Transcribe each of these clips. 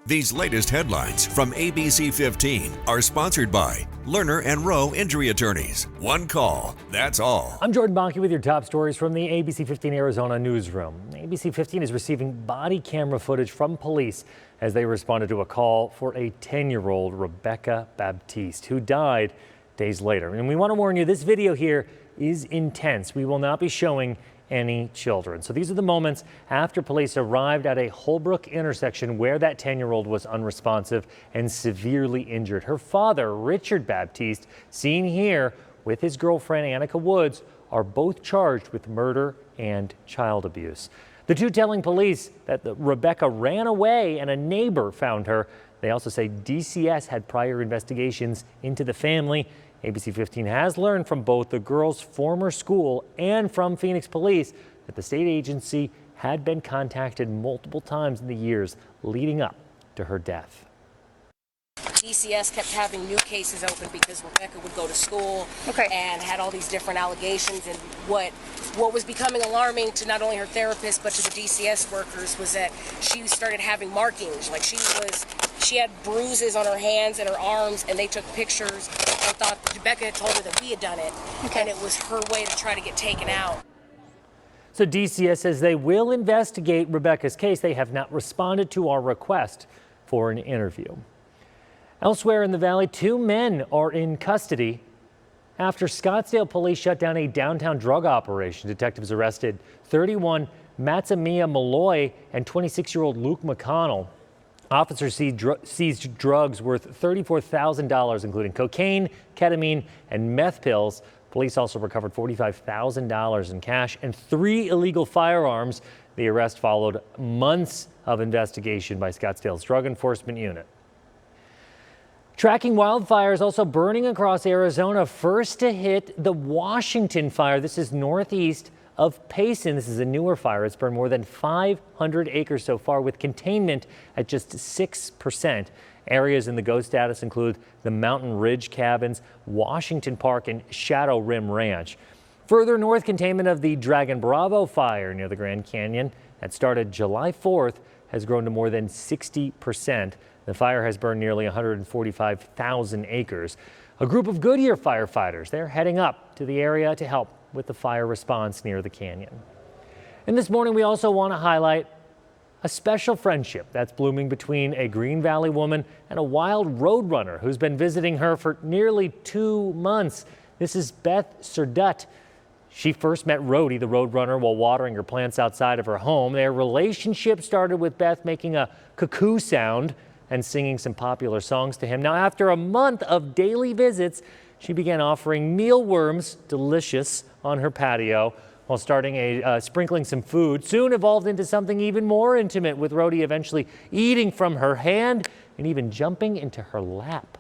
These latest headlines from ABC15 are sponsored by Lerner and Rowe Injury Attorneys. One call, that's all. I'm Jordan Bonke with your top stories from the ABC15 Arizona newsroom. ABC15 is receiving body camera footage from police as they responded to a call for a 10-year-old Rebecca Baptiste who died days later. And we want to warn you, this video here is intense. We will not be showing any children. So these are the moments after police arrived at a Holbrook intersection where that 10-year-old was unresponsive and severely injured. Her father, Richard Baptiste, seen here with his girlfriend, Annika Woods, are both charged with murder and child abuse. The two telling police that Rebecca ran away and a neighbor found her. They also say DCS had prior investigations into the family. ABC15 has learned from both the girl's former school and from Phoenix police that the state agency had been contacted multiple times in the years leading up to her death. DCS kept having new cases open because Rebecca would go to school and had all these different allegations, and what was becoming alarming to not only her therapist but to the DCS workers was that she started having markings. Like she had bruises on her hands and her arms, and they took pictures and thought Rebecca had told her that we had done it, and it was her way to try to get taken out. So DCS says they will investigate Rebecca's case. They have not responded to our request for an interview. Elsewhere in the valley, two men are in custody after Scottsdale police shut down a downtown drug operation. Detectives arrested 31 Matsamia Malloy and 26-year-old Luke McConnell. Officers seized drugs worth $34,000, including cocaine, ketamine, and meth pills. Police also recovered $45,000 in cash and 3 illegal firearms. The arrest followed months of investigation by Scottsdale's Drug Enforcement Unit. Tracking wildfires also burning across Arizona. First to hit the Washington fire. This is northeast of Payson. This is a newer fire. It's burned more than 500 acres so far, with containment at just 6%. Areas in the go status include the Mountain Ridge Cabins, Washington Park, and Shadow Rim Ranch. Further north, containment of the Dragon Bravo fire near the Grand Canyon that started July 4th has grown to more than 60%. The fire has burned nearly 145,000 acres. A group of Goodyear firefighters, they're heading up to the area to help with the fire response near the canyon. And this morning, we also want to highlight a special friendship that's blooming between a Green Valley woman and a wild roadrunner who's been visiting her for nearly 2 months. This is Beth Surdut. She first met Rhodey, the roadrunner, while watering her plants outside of her home. Their relationship started with Beth making a cuckoo sound and singing some popular songs to him. Now, after a month of daily visits, she began offering mealworms, delicious, on her patio, while sprinkling some food. Soon evolved into something even more intimate, with Rhodey eventually eating from her hand and even jumping into her lap.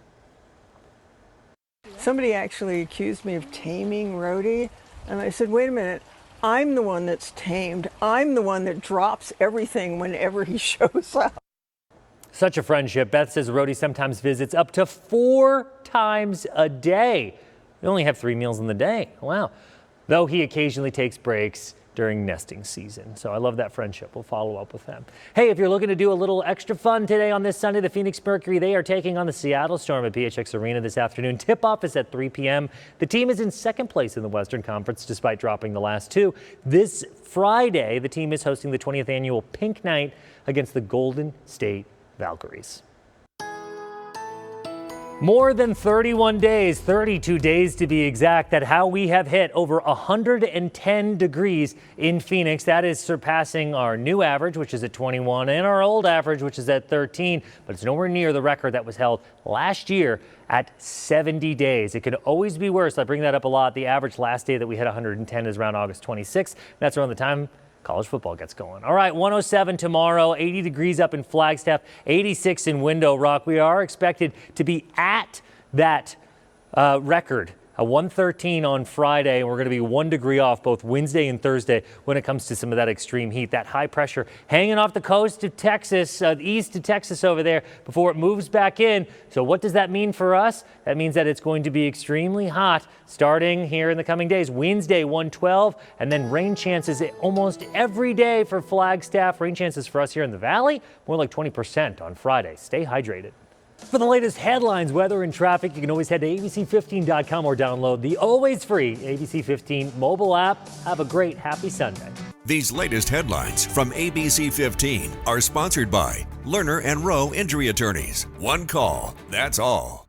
Somebody actually accused me of taming Rhodey, and I said, wait a minute, I'm the one that's tamed. I'm the one that drops everything whenever he shows up. Such a friendship. Beth says Rhodey sometimes visits up to 4 times a day. They only have 3 meals in the day. Wow. Though he occasionally takes breaks during nesting season. So I love that friendship. We'll follow up with them. Hey, if you're looking to do a little extra fun today on this Sunday, the Phoenix Mercury, they are taking on the Seattle Storm at PHX Arena this afternoon. Tip-off is at 3 p.m. The team is in second place in the Western Conference despite dropping the last 2. This Friday, the team is hosting the 20th annual Pink Night against the Golden State Valkyries. More than 31 days, 32 days to be exact, that how we have hit over 110 degrees in Phoenix. That is surpassing our new average, which is at 21, and our old average, which is at 13. But it's nowhere near the record that was held last year at 70 days. It could always be worse. I bring that up a lot. The average last day that we hit 110 is around August 26th. That's around the time college football gets going. All right, 107 tomorrow, 80 degrees up in Flagstaff, 86 in Window Rock. We are expected to be at that record At 113 on Friday, and we're going to be 1 degree off both Wednesday and Thursday when it comes to some of that extreme heat. That high pressure hanging off the coast of Texas, east of Texas over there before it moves back in. So what does that mean for us? That means that it's going to be extremely hot starting here in the coming days. Wednesday, 112, and then rain chances almost every day for Flagstaff. Rain chances for us here in the valley, more like 20% on Friday. Stay hydrated. For the latest headlines, weather, and traffic, you can always head to ABC15.com or download the always free ABC 15 mobile app. Have a great, happy Sunday. These latest headlines from ABC 15 are sponsored by Lerner and Rowe Injury Attorneys. One call, that's all.